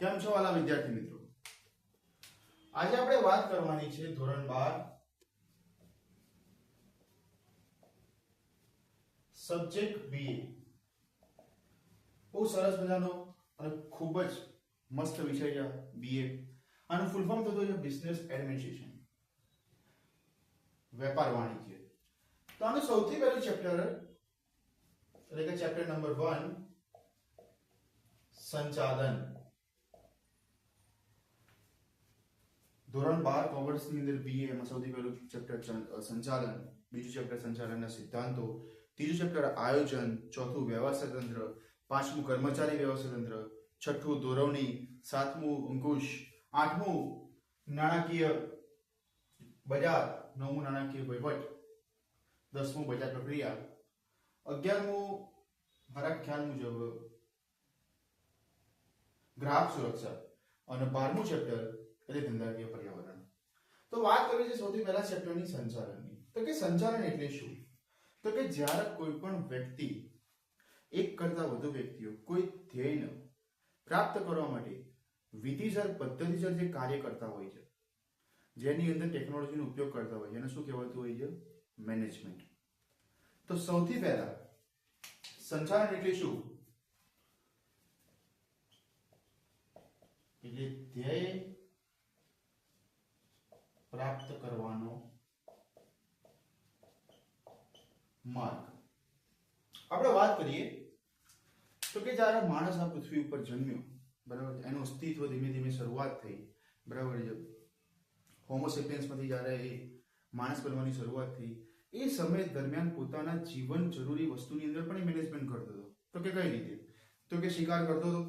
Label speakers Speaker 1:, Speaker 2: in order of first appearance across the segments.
Speaker 1: કેમ છો વાલા વિદ્યાર્થી મિત્રો? આજે આપણે વાત કરવાની છે ધોરણ 12 સબ્જેક્ટ બીએ. બહુ સરસ મજાનો અને ખૂબ જ મસ્ત વિષય છે બીએ. આનું ફૂલ ફોર્મ થતું છે બિઝનેસ એડમિનિસ્ટ્રેશન, વેપાર વાણિજ્ય. તો આનું સૌથી પહેલું ચેપ્ટર એટલે કે ચેપ્ટર નંબર 1 સંચાલન. ધોરણ 12 કોમર્સ ની અંદર બીએ એમાં સૌથી પહેલું ચેપ્ટર સંચાલન, બીજું ચેપ્ટર સંચાલનના સિદ્ધાંતો, ત્રીજું ચેપ્ટર આયોજન, ચોથું વ્યવસાય તંત્ર, પાંચમું કર્મચારી વ્યવસાય તંત્ર, છઠ્ઠું દોરવણી, સાતમું અંકુશ, આઠમું નાણાકીય બજાર, નવમું નાણાકીય વહીવટ, દસમું બજાર પ્રક્રિયા, 11મું મારા ખ્યાલ મુજબ ગ્રાહક સુરક્ષા અને 12મું ચેપ્ટર એટલે ધંધાકીય પર્યાવરણ. તો વાત કરવી છે સૌથી પહેલા ચેપ્ટરની સંચાલનની. તો કે સંચાલન એટલે શું? તો કે જ્યારે કોઈ પણ વ્યક્તિ એક કરતા વધુ વ્યક્તિઓ કોઈ ધ્યેય પ્રાપ્ત કરવા માટે વિધિસર પદ્ધતિસર જે કાર્ય કરતા હોય છે, જેની અંદર ટેકનોલોજીનો ઉપયોગ કરતા હોય છે, એને શું કહેવાતું હોય છે? મેનેજમેન્ટ. તો સૌથી પહેલા સંચાલન એટલે શું? એટલે ધ્યેય પ્રાપ્ત કરવાનો માર્ગ. આપણે વાત કરીએ તો કે જ્યારે માણસ આ પૃથ્વી ઉપર જન્મ્યો, બરાબર, એનું અસ્તિત્વ ધીમે ધીમે શરૂઆત થઈ, બરાબર છે. હોમોસેપિયન્સમાંથી જ્યારે એ માણસ બનવાની શરૂઆત થઈ, એ સમય દરમિયાન પોતાના જીવન જરૂરી વસ્તુની અંદર પણ મેનેજમેન્ટ કરતો હતો. તો કે કઈ રીતે? તો કે શિકાર કરતો હતો.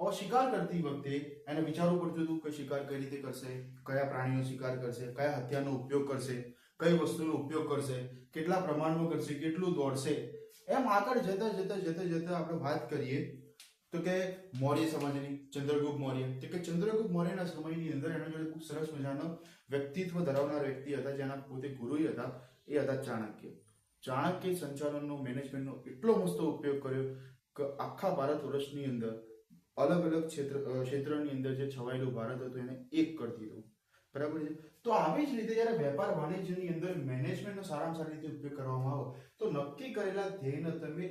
Speaker 1: હવે શિકાર કરતી વખતે એને વિચારવું પડતું હતું કે શિકાર કઈ રીતે કરશે, કયા પ્રાણીનો શિકાર કરશે, કયા હથિયારનો ઉપયોગ કરશે, કઈ વસ્તુનો ઉપયોગ કરશે, કેટલા પ્રમાણમાં કરશે, કેટલું દોડશે. એમ આગળ જતા જતા જતા જતા આપણે વાત કરીએ તો કે મૌર્ય સમાજની, ચંદ્રગુપ્ત મૌર્ય. તો કે ચંદ્રગુપ્ત મૌર્યના સમયની અંદર એના જોડે ખૂબ સરસ મજાનો વ્યક્તિત્વ ધરાવનાર વ્યક્તિ હતા, જેના પોતે ગુરુ હતા, એ હતા ચાણક્ય. ચાણક્ય સંચાલનનો, મેનેજમેન્ટનો એટલો મસ્ત ઉપયોગ કર્યો કે આખા ભારત વર્ષની અંદર અલગ અલગ ક્ષેત્રની અંદર જે છવાયેલું ભારત હતું એને એક કરી દીધું, બરાબર છે. તો આવી જ રીતે જ્યારે વેપાર વાણિજ્યની અંદર મેનેજમેન્ટનો સારામાં સારી રીતે ઉપયોગ કરવામાં આવે તો નક્કી કરેલા ધ્યેયને તમે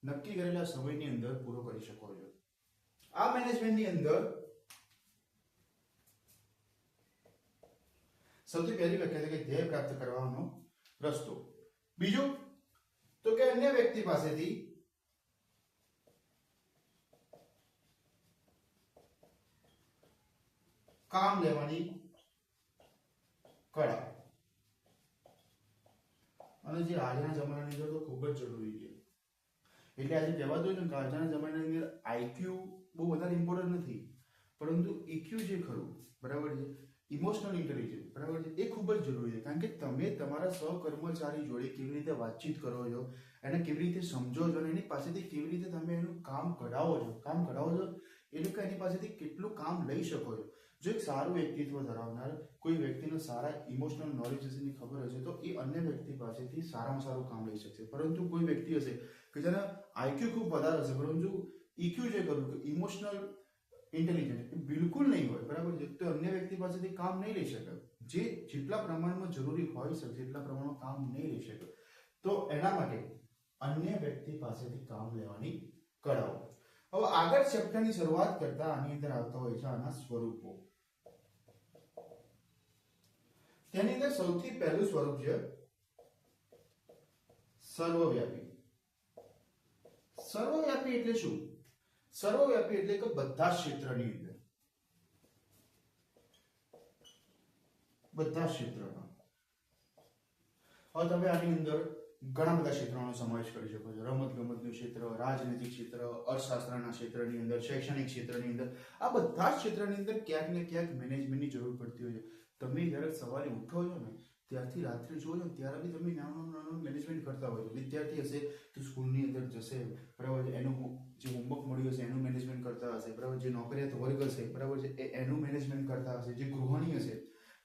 Speaker 1: નક્કી કરેલા સમયની અંદર પૂરો કરી શકો છો. આ મેનેજમેન્ટની અંદર સૌથી પહેલી વ્યાખ્યા છે કે ધ્યેય પ્રાપ્ત કરવાનો રસ્તો. બીજું તો કે અન્ય વ્યક્તિ પાસેથી કામ લેવાની કળા. અને જે આજના જમાનાની અંદર તો ખૂબ જ જરૂરી છે. એટલે આજે કહેવાતું હોય ને કે આજના જમાનાની અંદર આઈક્યુ બહુ વધારે ઇમ્પોર્ટન્ટ નથી, પરંતુ ઇક્યુ જે ખરું, બરાબર છે, ઇમોશનલ ઇન્ટેલિજન્સ, બરાબર છે, એ ખૂબ જ જરૂરી છે. કારણ કે તમે તમારા સહકર્મચારી જોડે કેવી રીતે વાતચીત કરો છો, એને કેવી રીતે સમજો છો અને એની પાસેથી કેવી રીતે તમે એનું કામ કઢાવો છો, એ લોકો એની પાસેથી કેટલું કામ લઈ શકો છો. જો એક સારું વ્યક્તિત્વ ધરાવનાર કોઈ વ્યક્તિને સારા ઇમોશનલ નોલેજ હશેની ખબર હશે તો એ અન્ય વ્યક્તિ પાસેથી સારામાં સારું કામ લઈ શકશે. પરંતુ કોઈ વ્યક્તિ હશે કે જેના આઈક્યુ ખૂબ વધારે હશે પરંતુ ઇક્યુ જે કરું કે ઇમોશનલ ઇન્ટેલિજન્સ બિલકુલ નહીં હોય, બરાબર છે, તો અન્ય વ્યક્તિ પાસેથી કામ નહીં લઈ શકે. જે જેટલા પ્રમાણમાં જરૂરી હોય શકે એટલા પ્રમાણમાં કામ નહીં લઈ શકે. તો એના માટે અન્ય વ્યક્તિ પાસેથી કામ લેવાની કળાઓ. હવે આગળ ચેપ્ટરની શરૂઆત કરતા આની અંદર આવતા હોય છે આના સ્વરૂપો. તેની અંદર સૌથી પહેલું સ્વરૂપ છે સર્વવ્યાપી. સર્વવ્યાપી એટલે શું? સર્વવ્યાપી એટલે કે બધા ક્ષેત્રની અંદર, બધા ક્ષેત્રમાં. હવે તમે આની અંદર ઘણા બધા ક્ષેત્રોનો સમાવેશ કરી શકો છો. રમત ગમતનું ક્ષેત્ર, રાજનૈતિક ક્ષેત્ર, અર્થશાસ્ત્રના ક્ષેત્રની અંદર, શૈક્ષણિક ક્ષેત્રની અંદર. આ બધા જ ક્ષેત્રની અંદર ક્યાંક ને ક્યાંક મેનેજમેન્ટની જરૂર પડતી હોય છે. તમે જ્યારે સવારે ઉઠો છો ને ત્યારથી રાત્રે જુઓ છો ત્યારે બી તમે નાનું મેનેજમેન્ટ કરતા હોય છો. વિદ્યાર્થી હશે તો સ્કૂલની અંદર જશે, બરાબર છે, એનું જે હોમવર્ક મળ્યું હશે એનું મેનેજમેન્ટ કરતા હશે, બરાબર, જે નોકરિયાત વર્ગ હશે, બરાબર છે, એનું મેનેજમેન્ટ કરતા હશે, જે ગૃહિણી હશે,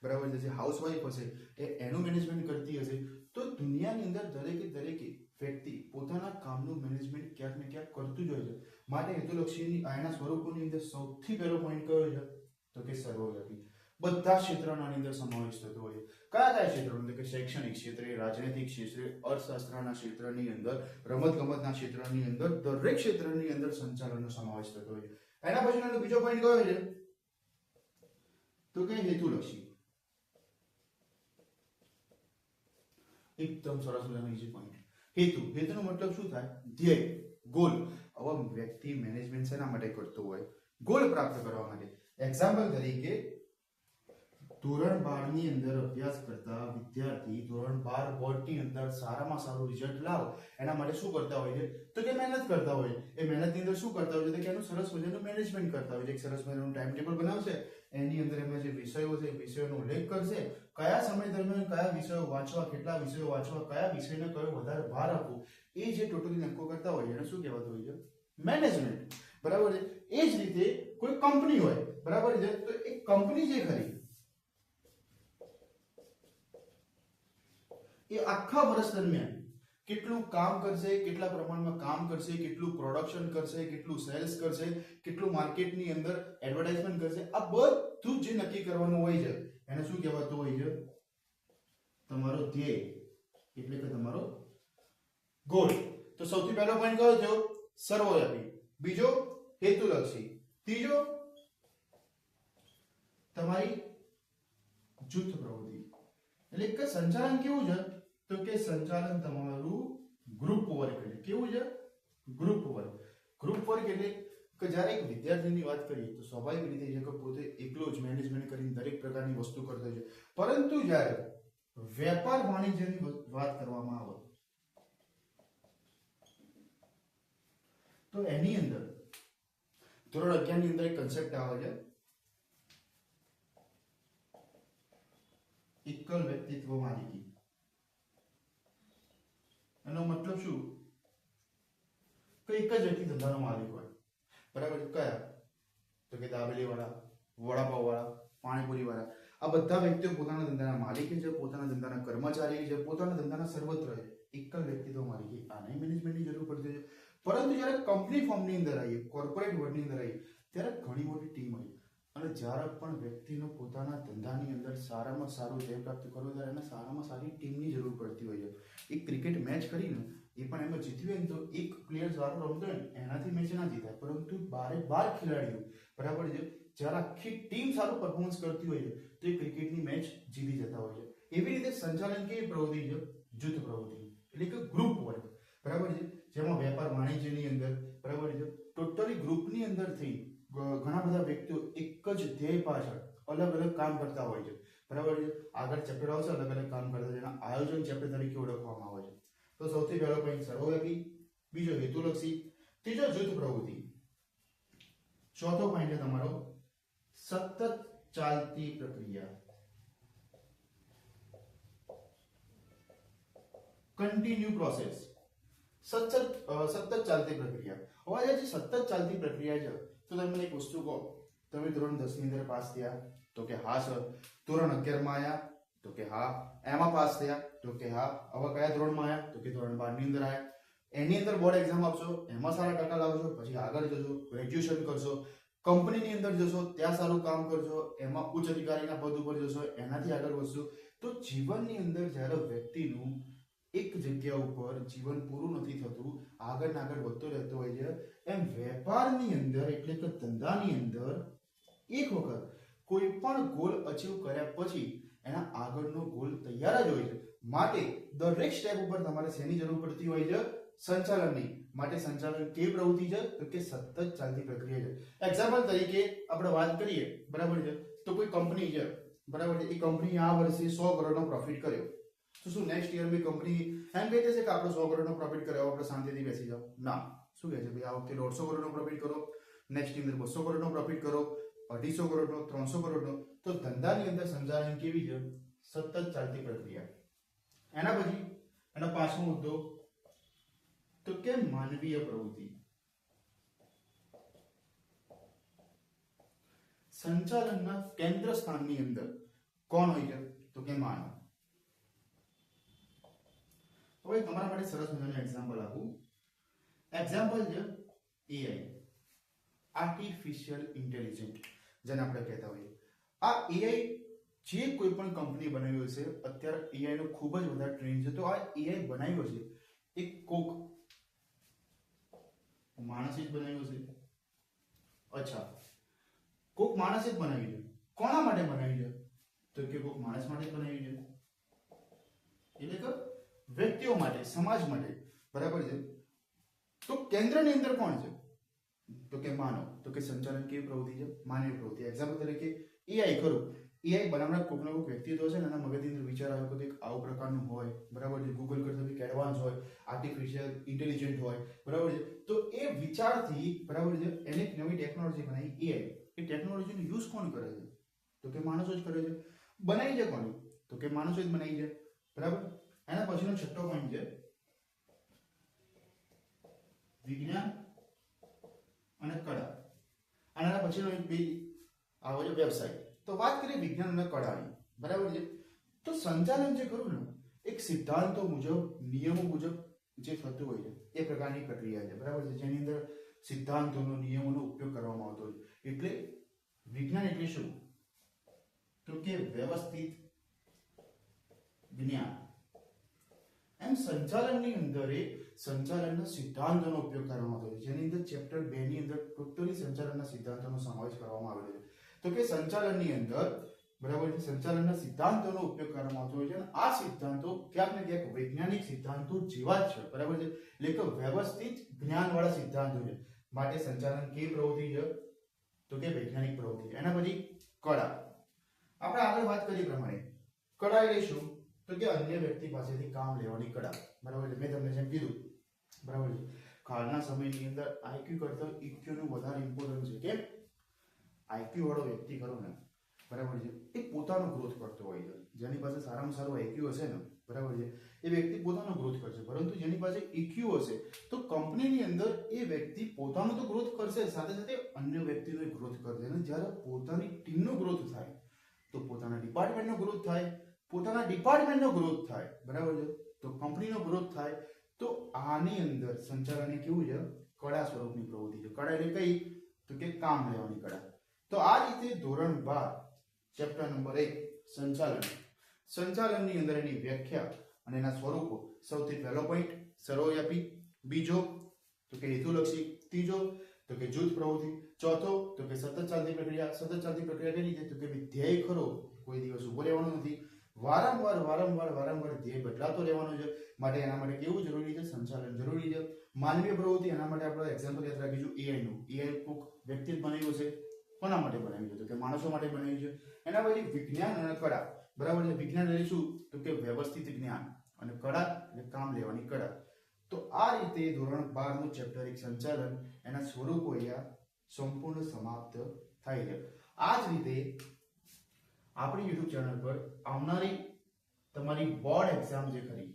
Speaker 1: બરાબર છે, જે હાઉસવાઈફ હશે એ એનું મેનેજમેન્ટ કરતી હશે. તો દુનિયાની અંદર દરેકે વ્યક્તિ પોતાના કામનું મેનેજમેન્ટ ક્યાંક ને ક્યાંક કરતું જ હોય છે. માટે હેતુલક્ષીની આના સ્વરૂપોની અંદર સૌથી પહેલો પોઈન્ટ કયો છે? તો કે સર્વવ્યાપી. બધા ક્ષેત્રોના અંદર સમાવેશ થતો હોય છે. કયા કયા ક્ષેત્રો? એટલે કે શૈક્ષણિક ક્ષેત્રે, રાજનૈતિક ક્ષેત્રે, અર્થશાસ્ત્રના ક્ષેત્રની અંદર, રમતગમતના ક્ષેત્રની અંદર, દરેક ક્ષેત્રની અંદર સંચાલનનો સમાવેશ થતો હોય છે. એના પછીનો બીજો પોઈન્ટ કયો છે? તો કે હેતુલક્ષી. એકદમ સરસ મજાનો ઈઝી પોઈન્ટ. હેતુનો મતલબ શું થાય? ધ્યેય, ગોલ. હવે વ્યક્તિ મેનેજમેન્ટ શેના માટે કરતો હોય? ગોલ પ્રાપ્ત કરવા માટે. એક્ઝામ્પલ તરીકે ધોરણ 12 ની અંદર અભ્યાસ કરતા વિદ્યાર્થી ધોરણ 12 બોર્ડની અંદર સારામાં સારું રિઝલ્ટ લાવ એના માટે શું કરતા હોય છે? તો કે મહેનત કરતા હોય. એ મહેનતની અંદર શું કરતા હોય છે? કે એનું સરસ મજાનું મેનેજમેન્ટ કરતા હોય છે. એક સરસ મજાનું ટાઈમ ટેબલ બનાવશે. એની અંદર એમના જે વિષયો છે વિષયોનો ઉલ્લેખ કરશે. કયા સમય દરમિયાન કયા વિષયો વાંચવા, કેટલા વિષયો વાંચવા, કયા વિષયને કયો વધારે ભાર આપવો, એ જે ટોટલી નક્કો કરતા હોય એને શું કહેવાતું હોય છે? મેનેજમેન્ટ. બરાબર છે. એ જ રીતે કોઈ કંપની હોય, બરાબર છે, તો એ કંપની જે ખરી એ આખા વર્ષ દરમિયાન કેટલું કામ કરશે, કેટલા પ્રમાણમાં કામ કરશે, કેટલું પ્રોડક્શન કરશે, કેટલું સેલ્સ કરશે, કેટલું માર્કેટની અંદર એડવર્ટાઇઝમેન્ટ કરશે, આ બધું જે નક્કી કરવાનું હોય છે એને શું કહેવાતું હોય છે? તમારો ધ્યેય, એટલે કે તમારો ગોલ. તો સૌથી પહેલો પોઈન્ટ કયો થયો? સર્વવ્યાપી. બીજો હેતુલક્ષી. ત્રીજો તમારી જૂથ પ્રવૃત્તિ. એટલે કે સંચાલન કેવું છે? તો કે સંચાલન તમારું ગ્રુપ વર્ક છે. કેવું છે? Group work. ગ્રુપ વર્ક એટલે કે જ્યારે એક વિદ્યાર્થીની વાત કરીએ તો સ્વાભાવિક રીતે છે કે પોતે એકલો જ મેનેજમેન્ટ કરીને દરેક પ્રકારની વસ્તુ કરતો છે. પરંતુ જ્યારે વેપાર વાણિજ્યની વાત કરવામાં આવે તો એની અંદર ધોરણ 11 ની અંદર એક કન્સેપ્ટ આવે છે એકલ વ્યક્તિત્વ માલિકી. એનો મતલબ શું? કે એક જ વ્યક્તિ ધંધાનો માલિક હોય. બરાબર. કયા? તો કે દાબેલી વાળા, વડાપાવ વાળા, પાણીપુરી વાળા, આ બધા વ્યક્તિઓ પોતાના ધંધાના માલિક છે, પોતાના ધંધાના કર્મચારી છે, પોતાના ધંધાના સર્વત્ર છે. એકલ વ્યક્તિત્વ માલિકી. આને મેનેજમેન્ટની જરૂર પડતી છે. પરંતુ જ્યારે કંપની ફોર્મની અંદર આવીએ, કોર્પોરેટ વર્લ્ડની અંદર આવીએ, ત્યારે ઘણી મોટી ટીમ હોય. અને જ્યારે પણ વ્યક્તિનો પોતાના ધંધાની અંદર સારામાં સારું ધ્યેય પ્રાપ્ત કરવું ત્યારે એને સારામાં સારી ટીમની જરૂર પડતી હોય છે. એક ક્રિકેટ મેચ કરીને એ પણ એમાં જીત્યું હોય ને તો એક પ્લેયર સારું રમતો હોય ને એનાથી મેચ ના જીતાય, પરંતુ 12 ખેલાડીઓ, બરાબર છે, જ્યારે આખી ટીમ સારું પરફોર્મન્સ કરતી હોય છે તો એ ક્રિકેટની મેચ જીતી જતા હોય છે. એવી રીતે સંચાલન કેવી પ્રવૃત્તિ છે? જૂથ પ્રવૃત્તિ, એટલે કે ગ્રુપ વર્ક. બરાબર છે. જેમાં વેપાર વાણિજ્યની અંદર, બરાબર છે, ટોટલી ગ્રુપની અંદરથી ઘણા બધા વ્યક્તિઓ એક જ ધ્યેય પાછળ અલગ અલગ કામ કરતા હોય છે. બરાબર છે. આગળ ચેપ્ટર આવશે અલગ અલગ કામ કરતા જેના આયોજન ચેપ્ટર તરીકે ઓળખવામાં આવે છે. તો સૌથી પહેલો પોઈન્ટ સર્વવ્યાપી, બીજો હેતુલક્ષી, ત્રીજો જૂથ પ્રવૃત્તિ, ચોથો પોઈન્ટ છે તમારો સતત ચાલતી પ્રક્રિયા, કન્ટિન્યુ પ્રોસેસ. સતત ચાલતી પ્રક્રિયા. હવે આ જે સતત ચાલતી પ્રક્રિયા છે તો તમે એક વસ્તુ કહો, તમે ધોરણ 10 ની અંદર પાસ થયા? તો કે હા સર. ધોરણ 11 માં આયા? તો કે હા. એમાં પાસ થયા? તો કે હા. હવે કયા ધોરણમાં આયા? તો કે ધોરણ 12 ની અંદર આયા. એની અંદર બોર્ડ એક્ઝામ આપશો, એમાં સારા ટકા લાવશો, પછી આગળ જશો, ગ્રેજ્યુએશન કરશો, કંપનીની અંદર જશો, ત્યાં સારું કામ કરશો, એમાં ઉચ્ચ અધિકારીના પદ ઉપર જશો, એનાથી આગળ વધશો. તો જીવનની અંદર જ્યારે વ્યક્તિનું એક જગ્યા ઉપર જીવન પૂરું નથી થતું, આગળ ને આગળ વધતો રહેતો હોય છે, એમ વેપારની અંદર એટલે કે ધંધાની અંદર એક વખત કોઈ પણ ગોલ અચીવ કર્યા પછી એના આગળનો ગોલ તૈયાર જ હોય છે. માટે દરેક સ્ટેપ ઉપર તમારે શેની જરૂર પડતી હોય છે? સંચાલનની. માટે સંચાલન કેવી પ્રવૃત્તિ છે? તો કે સતત ચાલતી પ્રક્રિયા છે. એક્ઝામ્પલ તરીકે આપણે વાત કરીએ, બરાબર છે, તો કોઈ કંપની છે, બરાબર છે, એ કંપની આ વર્ષે 100 કરોડનો પ્રોફિટ કર્યો. તો શું નેક્સ્ટ યર ની કંપની એમ કહે છે કે આપણે 100 કરોડનો પ્રોફિટ કર્યો, આપણે શાંતિથી બેસી જાઓ? ના. શું કહે છે? ભાઈ આ વખતે 150 કરોડનો પ્રોફિટ કરો, નેક્સ્ટ ની અંદર 200 કરોડનો પ્રોફિટ કરો, 250 કરોડનો, 300 કરોડનો. તો ધંધાની અંદર સંચાલન કેવી છે? સતત ચાલતી પ્રક્રિયા. એના પછી એનો પાંચમો મુદ્દો તો કે માનવીય પ્રવૃત્તિ. સંચાલનના કેન્દ્ર સ્થાનની અંદર કોણ હોય છે? તો કે માનવ. હવે તમારા માટે સરસ મજાનું એક્ઝામ્પલ આપું. એક્ઝામ્પલ છે એઆઈ, આર્ટિફિશિયલ ઇન્ટેલિજન્ટ, જેને આપણે કહેતા હોઈએ. આ એઆઈ જે કોઈ પણ કંપની બનાવ્યું છે, અત્યારે એઆઈ નો ખૂબ જ વધારે ટ્રેન્ડ છે. તો આ એઆઈ બનાવ્યો છે એક કોક માણસે જ બનાવ્યો છે. અચ્છા, કોક માણસે જ બનાવ્યું છે. કોના માટે બનાવ્યું છે? તો કે કોક માણસ માટે જ બનાવ્યું છે, એટલે કે વ્યક્તિઓ માટે, સમાજ માટે, બરાબર છે. તો કેન્દ્રની અંદર કોણ છે? તો કે માનવ. તો કે સંચાલન કેવી પ્રવૃત્તિ છે? માનવી પ્રવૃત્તિ. એક્ઝામ્પલ તરીકે એઆઈ ખરું, એઆઈ બનાવનાર કોઈકનો કોઈ વ્યક્તિત્વ છે ને, એના મગજની અંદર વિચાર આવ્યો કે આવું પ્રકારનું હોય, બરાબર છે, ગૂગલ કરતા બી એડવાન્સ હોય, આર્ટિફિશિયલ ઇન્ટેલિજન્ટ હોય, બરાબર છે. તો એ વિચારથી, બરાબર છે, એને એક નવી ટેકનોલોજી બનાવી એઆઈ. એ ટેકનોલોજીનો યુઝ કોણ કરે છે? તો કે માણસો જ કરે છે. બનાવી છે કોણ? તો કે માણસો જ બનાવી છે, બરાબર. એના પછીનો છઠ્ઠો પોઈન્ટ છે વિજ્ઞાન અને કળા. અને એના પછીનો એક બી આવો છે વ્યવસાય. તો વાત કરીએ વિજ્ઞાન અને કળાની, બરાબર છે. તો સંચાલન જે કરું ને, એક સિદ્ધાંતો મુજબ, નિયમો મુજબ જે થતું હોય છે, એ પ્રકારની પ્રક્રિયા છે, બરાબર છે, જેની અંદર સિદ્ધાંતોનો, નિયમોનો ઉપયોગ કરવામાં આવતો હોય. એટલે વિજ્ઞાન એટલે શું? તો કે વ્યવસ્થિત જ્ઞાન. એમ સંચાલનની અંદર સંચાલનના સિદ્ધાંતોનો ઉપયોગ કરવામાં આવતો હોય, જેની અંદર ચેપ્ટર 2 ની અંદર ટોટલી સંચાલનના સિદ્ધાંતોનો સમાવેશ કરવામાં આવેલો છે. તો કે સંચાલનની અંદર, બરાબર છે, સંચાલનના સિદ્ધાંતોનો ઉપયોગ કરવામાં આવતો હોય છે. અને આ સિદ્ધાંતો ક્યાંક ને ક્યાંક વૈજ્ઞાનિક સિદ્ધાંતો જેવા જ છે, બરાબર છે, એટલે કે વ્યવસ્થિત જ્ઞાનવાળા સિદ્ધાંતો છે. માટે સંચાલન કેવી પ્રવૃત્તિ છે? તો કે વૈજ્ઞાનિક પ્રવૃત્તિ. એના પછી કળા. આપણે આગળ વાત કરી પ્રમાણે કળા એટલે શું? તો કે અન્ય વ્યક્તિ પાસેથી કામ લેવાની કળા, બરાબર છે. મેં તમને જેમ કીધું, બરાબર છે, હાલના સમયની અંદર આઈક્યુ કરતા ઇક્યુ નું વધારે ઇમ્પોર્ટન્ટ છે. કેમ? આઈક્યુ વાળો વ્યક્તિ ખરો ને, બરાબર છે, એ પોતાનો ગ્રોથ કરતો હોય છે. જેની પાસે સારામાં સારું આઈક્યુ હશે ને, બરાબર છે, એ વ્યક્તિ પોતાનો ગ્રોથ કરશે. પરંતુ જેની પાસે ઇક્યુ હશે, તો કંપનીની અંદર એ વ્યક્તિ પોતાનો તો ગ્રોથ કરશે, સાથે સાથે અન્ય વ્યક્તિનો ગ્રોથ કરશે. અને જ્યારે પોતાની ટીમનો ગ્રોથ થાય, તો પોતાના ડિપાર્ટમેન્ટનો ગ્રોથ થાય, પોતાના ડિપાર્ટમેન્ટનો ગ્રોથ થાય, બરાબર છે, તો કંપનીનો ગ્રોથ થાય. તો આની અંદર સંચાલનની કેવું છે? કળા સ્વરૂપની પ્રવૃત્તિ છે. કળા એટલે કઈ? તો કે કામ લેવાની કળા. તો આ રીતે ધોરણ 12 ચેપ્ટર નંબર 1 સંચાલન, સંચાલનની અંદર એની વ્યાખ્યા અને એના સ્વરૂપો. સૌથી પહેલો પોઈન્ટ સર્વવ્યાપી, બીજો તો કે હેતુલક્ષી, ત્રીજો તો કે જૂથ પ્રવૃત્તિ, ચોથો તો કે સતત ચાલતી પ્રક્રિયા. સતત ચાલતી પ્રક્રિયા કઈ રીતે? તો કે ધ્યેય ખરો, કોઈ દિવસ ઉભો રહેવાનો નથી, વારંવાર ધ્યેય બદલાતો રહેવાનો છે. માટે એના માટે કેવું જરૂરી છે? સંચાલન જરૂરી છે. માનવીય પ્રવૃત્તિ, એના માટે આપણે એક્ઝામ્પલ યાદ રાખીશું એઆઈ નું. એઆઈ કોક વ્યક્તિ બનાવ્યું છે. કોના માટે બનાવ્યું છે? તો કે માણસો માટે બનાવ્યું છે. એના પછી વિજ્ઞાન અને કળા, બરાબર છે. વિજ્ઞાન એટલે શું? તો કે વ્યવસ્થિત જ્ઞાન, અને કળા એટલે કામ લેવાની કળા. તો આ રીતે ધોરણ 12 નું ચેપ્ટર 1 સંચાલન, એના સ્વરૂપો અહીંયા સંપૂર્ણ સમાપ્ત થાય છે. આ જ રીતે આપણી YouTube ચેનલ પર આવનારી તમારી બોર્ડ એક્ઝામ જે ખરી,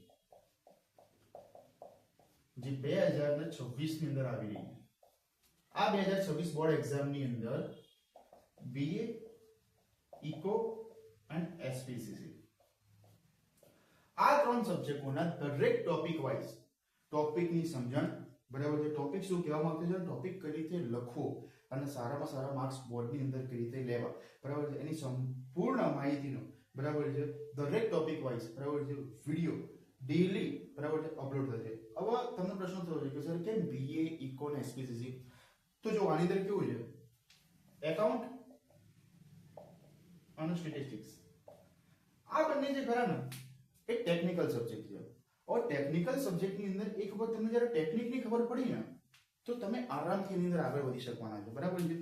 Speaker 1: જે 2026 ની અંદર આવી રહી છે, આ 2026 બોર્ડ એક્ઝામની અંદર BA ઇકો એન્ડ SPCC આ ત્રણ સબ્જેક્ટોના દરેક ટોપિક વાઇઝ ટોપિકની સમજણ, બરાબર છે, ટોપિક શું કહેવા માંગતો છે, ટોપિક કઈ રીતે લખવો અને સારામાં સારા માર્ક્સ બોર્ડની અંદર કઈ રીતે લેવા, બરાબર છે, એની સંપૂર્ણ માહિતીનો, બરાબર છે, દરેક ટોપિક વાઇઝ, બરાબર છે, વિડિયો ડેઈલી, બરાબર છે, અપલોડ થશે. હવે તમને પ્રશ્ન થયો છે કે સર કેમ BA ઇકો અને SPCC? તો જો આની અંદર કેવું છે, એકાઉન્ટ અને સ્ટેટિસ્ટિક્સ આ બંને જે ખરા ને એ ટેકનિકલ સબ્જેક્ટ છે. और ટેકનિકલ સબ્જેક્ટની અંદર એક વખત તમને જ્યારે ટેકનિકની ખબર પડી ને તો તમે આરામથી એની અંદર આગળ વધી શકવાના છો, બરાબર છે.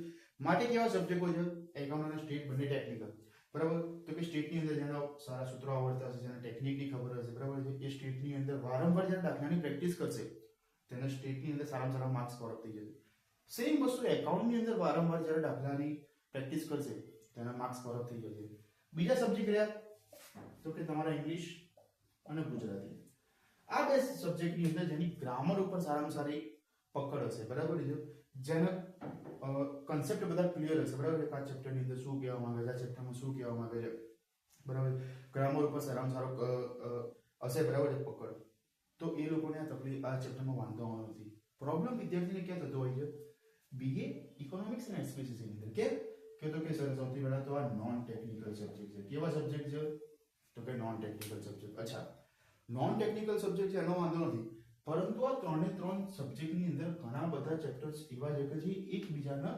Speaker 1: માટે કેવા સબ્જેક્ટો છે? એકાઉન્ટ અને સ્ટેટ બંને ટેકનિકલ, બરાબર. તો કે સ્ટેટની અંદર જેનો સારા સૂત્રો આવડતા હશે, જેને ટેકનિકની ખબર હશે, બરાબર છે, એ સ્ટેટની અંદર વારંવાર જ્યારે દાખલાની પ્રેક્ટિસ કરશે તેને સ્ટેટની અંદર સારામાં સારા માર્ક્સ કવર થઈ જશે. સેમ વસ્તુ એકાઉન્ટની અંદર વારંવાર જ્યારે દાખલાની પ્રેક્ટિસ કરશે તેના માર્ક્સ કવર થઈ જશે. બીજા સબ્જેક્ટ રહ્યા તો કે તમારા ઇંગ્લિશ અને ગુજરાતી. આ બે સબ્જેક્ટની અંદર જેની ગ્રામર ઉપર સારામાં સારી પકડ હશે, બરાબર છે, જેના કન્સેપ્ટ બધા ક્લિયર હશે, બરાબર છે, આ ચેપ્ટરની અંદર શું કહેવા માંગે છે, આ ચેપ્ટરમાં શું કહેવા માંગે છે, બરાબર, ગ્રામર ઉપર સારામાં સારો હશે, બરાબર છે, પકડ. તો એ લોકોને આ તકલીફ આ ચેપ્ટરમાં વાંધો આવવાનો નથી. પ્રોબ્લેમ વિદ્યાર્થીને ક્યાં થતો હોય છે? બીએ ઇકોનોમિક્સ અને એસપીસીસી ની અંદર. કેમ? કે તો કે સર સૌથી પહેલા તો આ નોન ટેકનિકલ સબ્જેક્ટ છે. કેવા સબ્જેક્ટ છે? તો કે નોન ટેકનિકલ સબ્જેક્ટ. અચ્છા, નોન ટેકનિકલ સબ્જેક્ટ છે એનો વાંધો નથી, પરંતુ આ ત્રણે ત્રણ સબ્જેક્ટની અંદર ઘણા બધા ચેપ્ટર્સ એવા છે કે જે એકબીજાના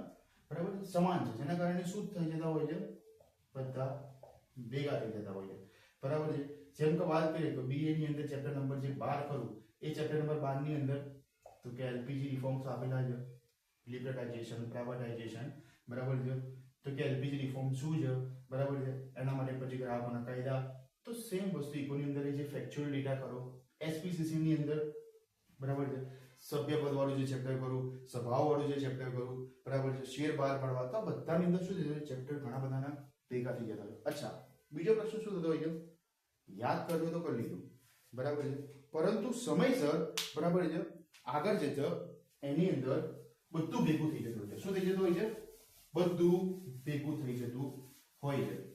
Speaker 1: બરાબર સમાન છે, જેના કારણે શું થઈ જતા હોય છે? બધા ભેગા થઈ જતા હોય છે. બરાબર છે. જેમ કે વાત કરીએ તો બીએ ની અંદર ચેપ્ટર નંબર જે 12 કરું એ ચેપ્ટર નંબર 12 ની અંદર તો કે એલપીજી રિફોર્મ્સ આપેલા છે, લિબરટાઇઝેશન, પ્રાઇવેટાઇઝેશન. બરાબર છે. તો કે એલપીજી રિફોર્મ શું છે? બરાબર છે. એના માટે પછી ગ્રાહકોના કાયદા. તો સેમ વસ્તુ ઇકોની અંદર જે ફેક્ચ્યુઅલ ડેટા કરો, એસપીસીસી ની અંદર બરાબર છે સભ્યપદ વાળું જે ચેપ્ટર કરું, સ્વભાવ વાળું જે ચેપ્ટર કરું, બરાબર છે શેર બહાર પાડવા, તો બધાની અંદર શું થતું ચેપ્ટર ઘણા બધાના ભેગા થઈ જતા હોય. અચ્છા, બીજો પ્રશ્ન શું થતો હોય છે? યાદ કરવું તો કરી લીધું, બરાબર છે, પરંતુ સમયસર બરાબર છે આગળ જતા એની અંદર બધું ભેગું થઈ જતું હોય છે. શું થઈ જતું હોય છે? બધું ભેગું થઈ જતું હોય છે.